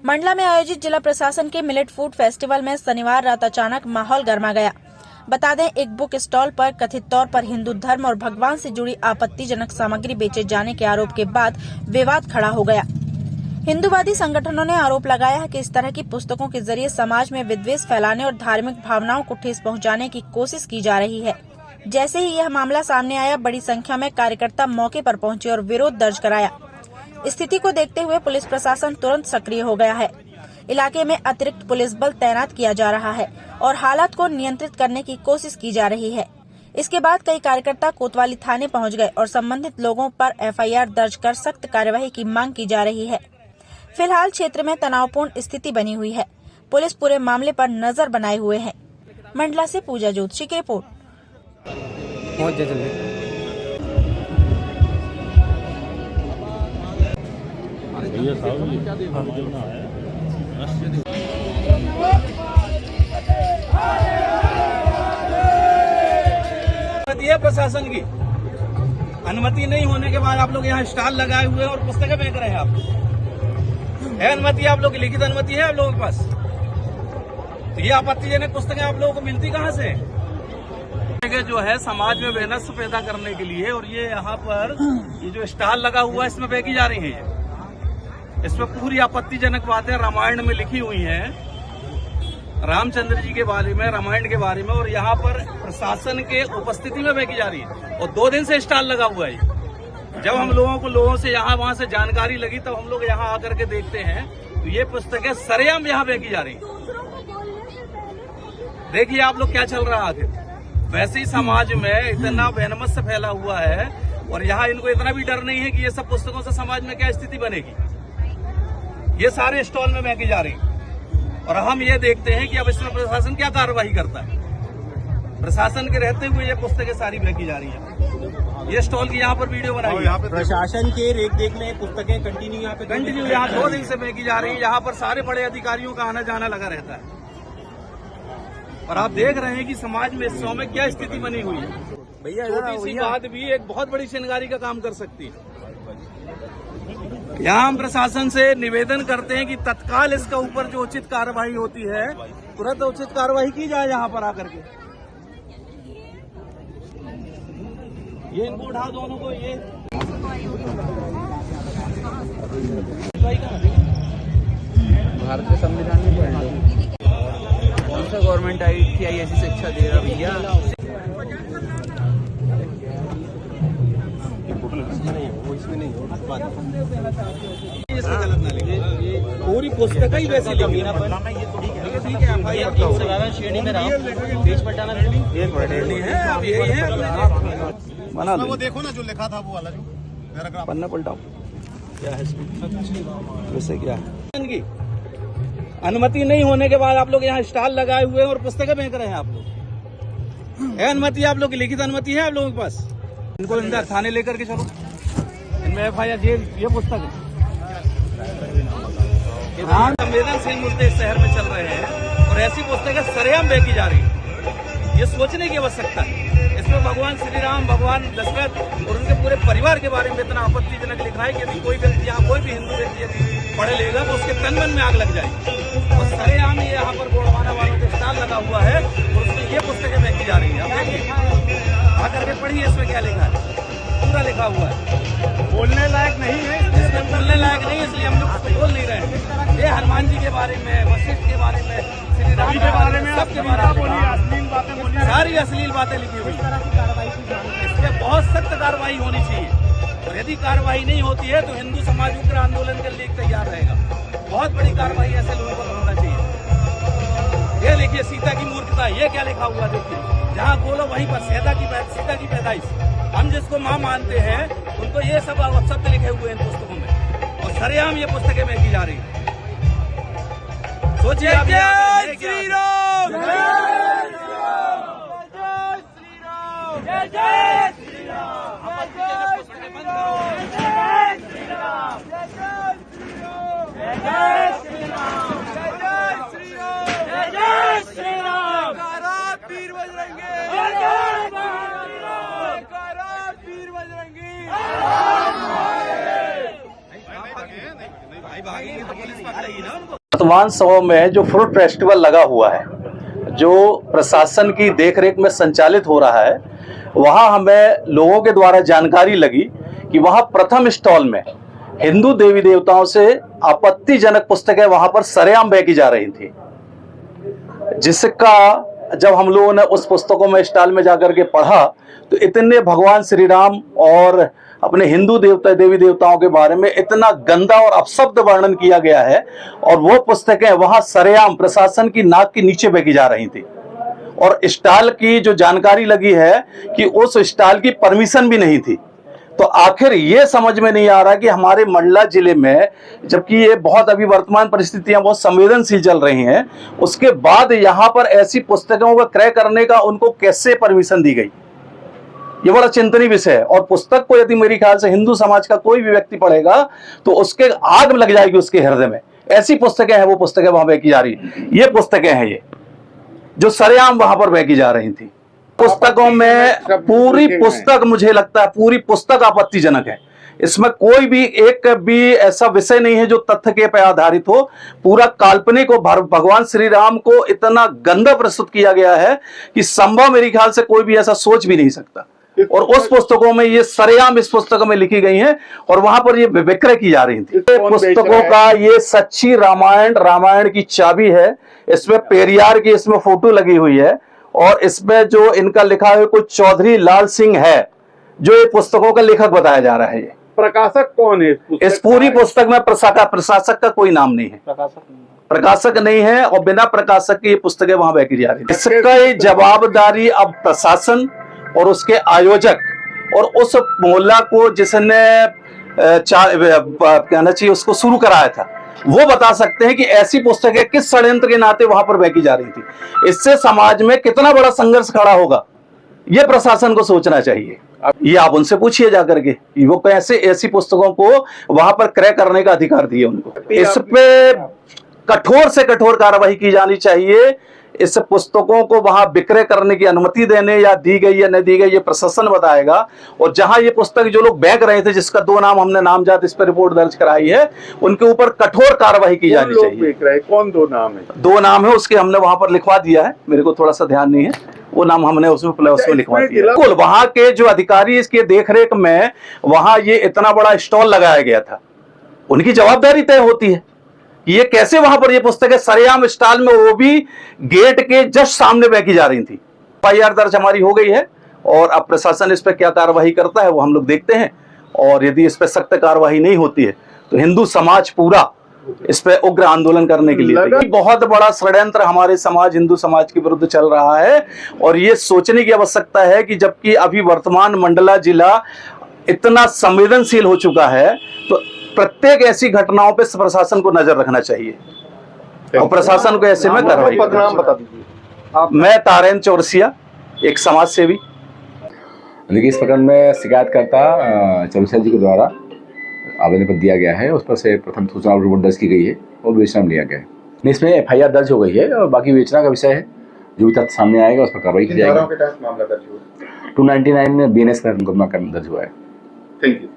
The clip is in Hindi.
मंडला में आयोजित जिला प्रशासन के मिलेट फूड फेस्टिवल में शनिवार रात अचानक माहौल गर्मा गया। बता दें, एक बुक स्टॉल पर कथित तौर पर हिंदू धर्म और भगवान से जुड़ी आपत्तिजनक सामग्री बेचे जाने के आरोप के बाद विवाद खड़ा हो गया। हिंदूवादी संगठनों ने आरोप लगाया है कि इस तरह की पुस्तकों के जरिए समाज में विद्वेष फैलाने और धार्मिक भावनाओं को ठेस पहुंचाने की कोशिश की जा रही है। जैसे ही यह मामला सामने आया, बड़ी संख्या में कार्यकर्ता मौके पर पहुंचे और विरोध दर्ज कराया। स्थिति को देखते हुए पुलिस प्रशासन तुरंत सक्रिय हो गया है। इलाके में अतिरिक्त पुलिस बल तैनात किया जा रहा है और हालात को नियंत्रित करने की कोशिश की जा रही है। इसके बाद कई कार्यकर्ता कोतवाली थाने पहुंच गए और संबंधित लोगों पर एफआईआर दर्ज कर सख्त कार्यवाही की मांग की जा रही है। फिलहाल क्षेत्र में तनावपूर्ण स्थिति बनी हुई है। पुलिस पूरे मामले पर नजर बनाए हुए है। मंडला से पूजा ज्योतिषी की रिपोर्ट। प्रशासन की अनुमति नहीं होने के बाद आप लोग यहाँ स्टॉल लगाए हुए और पुस्तकें बेच रहे हैं। आप है अनुमति, आप लोग की लिखित अनुमति है आप लोगों के पास? तो ये आपत्तिजनक पुस्तकें आप लोगों को मिलती कहाँ से? जो है समाज में बेनस पैदा करने के लिए, और ये यहाँ पर ये जो स्टॉल लगा हुआ है इसमें बेची जा रही है। इसमें पूरी आपत्तिजनक बातें रामायण में लिखी हुई हैं, रामचंद्र जी के बारे में, रामायण के बारे में, और यहाँ पर प्रशासन के उपस्थिति में बेची जा रही है। और 2 दिन से स्टॉल लगा हुआ है। जब हम लोगों से यहाँ वहाँ से जानकारी लगी, तब हम लोग यहाँ आकर के देखते हैं तो ये पुस्तकें सरेआम यहाँ बेची जा रही है। देखिए आप लोग क्या चल रहा है आखिर। वैसे ही समाज में इतना वैनमत्स्य फैला हुआ है, और यहाँ इनको इतना भी डर नहीं है कि ये सब पुस्तकों से समाज में क्या स्थिति बनेगी। ये सारे स्टॉल में बेची जा रही है, और हम ये देखते हैं कि अब इसमें प्रशासन क्या कार्रवाई करता है। प्रशासन के रहते हुए ये पुस्तकें सारी बेची जा रही है। ये स्टॉल की यहाँ पर वीडियो बनाई है। प्रशासन के रेख देख में पुस्तकें कंटिन्यू यहाँ 2 दिन से बेची जा रही है। यहाँ पर सारे बड़े अधिकारियों का आना जाना लगा रहता है, और आप देख रहे हैं कि समाज में इस समय में क्या स्थिति बनी हुई है। भैया छोटी सी बात भी एक बहुत बड़ी चिंगारी का काम कर सकती है। यहाँ हम प्रशासन से निवेदन करते हैं कि तत्काल इसका ऊपर जो उचित कार्रवाई होती है, तुरंत उचित कार्रवाई की जाए। यहाँ पर आकर के ये इनको उठा, दोनों को। ये भारतीय संविधान में कौन सा गवर्नमेंट आई थी ऐसी शिक्षा दे रहा भैया? इसमें गलत ना लिखे, पूरी पुस्तक ही वैसी लिखी है। ठीक है, श्रेणी में पेज पलटाना है। अब यही है, बना वो देखो ना जो लिखा था वो वाला जो पन्ना पलटाओ। क्या है वैसे क्या है? अनुमति नहीं होने के बाद आप लोग यहाँ स्टॉल लगाए हुए हैं और पुस्तकें बेच रहे हैं। आप लोग है अनुमति, आप लोग की लिखित अनुमति है आप लोगों के पास? इनको अंदर थाने लेकर के चलो। इनमें एफआईआर ये पुस्तक है। संवेदनशील मुद्दे इस शहर में चल रहे हैं, और ऐसी पुस्तकें सरेआम बेची जा रही है। ये सोचने की आवश्यकता है। इसमें भगवान श्री राम, भगवान दशरथ और उनके पूरे परिवार के बारे में इतना आपत्तिजनक लिखा है कि यदि कोई व्यक्ति यहाँ, कोई भी हिंदू व्यक्ति यदि पढ़े लेगा तो उसके तन मन में आग लग जाएगी। और सरेआम ये यहाँ पर गोड़वाना वालों के स्टॉल लगा हुआ है, और उसमें ये पुस्तकें बेची जा रही है। अब देखिए आकर के पढ़िए इसमें क्या लिखा है। पूरा लिखा हुआ है, बोलने लायक नहीं है। इसमें बोलने लायक नहीं, इसलिए हम लोग बोल नहीं रहे हैं। ये हनुमान जी के बारे में, वशिष्ठ के बारे में, श्री राम के बारे में, सबके बारे में सारी अश्लील बातें लिखी हुई है। इस पर बहुत सख्त कार्रवाई होनी चाहिए, और यदि कार्रवाई नहीं होती है तो हिंदू समाज उग्र आंदोलन के लिए तैयार रहेगा। बहुत बड़ी कार्रवाई ऐसे लोगों पर होना चाहिए। ये लिखिए, सीता की मूर्खता, ये क्या लिखा हुआ देखिए। जहाँ बोलो वहीं पर सीता की पैदाइश। हम जिसको माँ मानते हैं उनको ये सब शब्द लिखे हुए हैं इन पुस्तकों में, और सरेआम ये पुस्तकें बेची जा रही है। सोचिए आप। जय श्री राम, जय श्री राम, जय श्री राम, जय श्री राम, जय श्री राम, जय श्री राम, जय श्री राम, जय श्री राम, जय श्री राम। वीर बजरंगी, वीर बजरंगी। भाई भाग मांगेंगे तो पुलिस पकड़ेगी ना उनको। वर्तमान समय में जो फ्रूट फेस्टिवल लगा हुआ है, जो प्रशासन की देखरेख में संचालित हो रहा है, वहां हमें लोगों के द्वारा जानकारी लगी कि वहां प्रथम स्टॉल में हिंदू देवी देवताओं से आपत्तिजनक पुस्तकें वहां पर सरेआम बेची जा रही थी, जिसका जब हम लोगों ने उस पुस्तकों में स्टॉल में जाकर के पढ़ा तो इतने भगवान श्री राम और अपने हिंदू देवता देवी देवताओं के बारे में इतना गंदा और अपशब्द वर्णन किया गया है, और वो पुस्तकें वहां सरेआम प्रशासन की नाक के नीचे बेची जा रही थी। और स्टॉल की जो जानकारी लगी है कि उस स्टॉल की परमिशन भी नहीं थी। तो आखिर ये समझ में नहीं आ रहा कि हमारे मंडला जिले में, जबकि ये बहुत अभी वर्तमान परिस्थितियां बहुत संवेदनशील चल रही हैं, उसके बाद यहाँ पर ऐसी पुस्तकों का क्रय करने का उनको कैसे परमिशन दी गई, ये बड़ा चिंतनीय विषय है। और पुस्तक को यदि मेरे ख्याल से हिंदू समाज का कोई भी व्यक्ति पढ़ेगा तो उसके आग लग जाएगी उसके हृदय में। ऐसी पुस्तकें हैं, वो पुस्तकें वहां बेची जा रही, ये पुस्तकें हैं ये जो सरेआम वहां पर बेची जा रही थी। पुस्तकों में पूरी पुस्तक, मुझे लगता है पूरी पुस्तक आपत्तिजनक है। इसमें कोई भी एक भी ऐसा विषय नहीं है जो तथ्य के पे आधारित हो। पूरा काल्पनिक हो। भगवान श्री राम को इतना गंदा प्रस्तुत किया गया है कि संभव मेरे ख्याल से कोई भी ऐसा सोच भी नहीं सकता। और उस पुस्तकों में ये सरेआम इस पुस्तकों में लिखी गई हैं और वहां पर ये विक्रय की जा रही थी। पुस्तकों का ये सच्ची रामायण, रामायण की चाबी है। इसमें पेरियार की इसमें फोटो लगी हुई है और इसमें जो इनका लिखा है कोई चौधरी लाल सिंह है, जो ये पुस्तकों का लेखक बताया जा रहा है। ये प्रकाशक कौन है इस पूरी पुस्तक में? प्रशासक का कोई नाम नहीं है, प्रकाशक नहीं है, और बिना प्रकाशक की ये पुस्तकें वहां बेची जा रही है। इसका जवाबदारी अब प्रशासन और उसके आयोजक और उस मोहल्ला को जिसने कहना चाहिए उसको शुरू कराया था, वो बता सकते हैं कि ऐसी पुस्तकें किस षड्यंत्र के नाते वहां पर बेची जा रही थी। इससे समाज में कितना बड़ा संघर्ष खड़ा होगा, ये प्रशासन को सोचना चाहिए। ये आप उनसे पूछिए जाकर के, वो कैसे ऐसी पुस्तकों को वहां पर क्रय करने का अधिकार दिए उनको। इस पे कठोर से कठोर कार्रवाई की जानी चाहिए। इस पुस्तकों को वहां विक्रय करने की अनुमति देने या दी गई या नहीं दी गई, ये प्रशासन बताएगा। और जहां ये पुस्तक जो लोग बेच रहे थे, जिसका 2 नाम हमने नामजद इस पर रिपोर्ट दर्ज कराई है, उनके ऊपर कठोर कार्रवाई की जानी चाहिए। कौन 2 नाम है? 2 नाम है, उसके हमने वहां पर लिखवा दिया है, मेरे को थोड़ा सा ध्यान नहीं है, वो नाम हमने उसमें लिखवा दिया। बिल्कुल, वहां के जो अधिकारी इसके देखरेख में वहां ये इतना बड़ा स्टॉल लगाया गया था, उनकी जवाबदारी तय होती है। ये कैसे वहां पर ये पुस्तकें सरेआम स्टॉल में, वो भी गेट के जस्ट सामने बेची जा रही थी। FIR दर्ज हमारी हो गई है और अब प्रशासन इस पर क्या कार्रवाई करता है वो हम लोग देखते हैं। और यदि इस पर सख्त कार्रवाई नहीं होती है तो हिंदू समाज पूरा इस पे उग्र आंदोलन करने के लिए। बहुत बड़ा षड्यंत्र हमारे समाज, हिंदू समाज के विरुद्ध चल रहा है और ये सोचने की आवश्यकता है कि जबकि अभी वर्तमान मंडला जिला इतना संवेदनशील हो चुका है, तो प्रत्येक ऐसी घटनाओं पे प्रशासन को नजर रखना चाहिए और प्रशासन को ऐसे में कार्रवाई बता दीजिए। मैं तारेन चौरसिया, एक समाज सेवी। देखिए, इस प्रकरण में शिकायतकर्ता चौरसिया जी के द्वारा आवेदन पत्र दिया गया है, उस पर से प्रथम सूचना रिपोर्ट दर्ज की गई है और विवेचना लिया गया है। इसमें FIR दर्ज हो गई है और बाकी विवेचना का विषय है। जो भी तथ्य सामने आएगा उस पर कार्रवाई की जाएगी। 299 BNS पर मुकदमा दर्ज हुआ है। Thank you.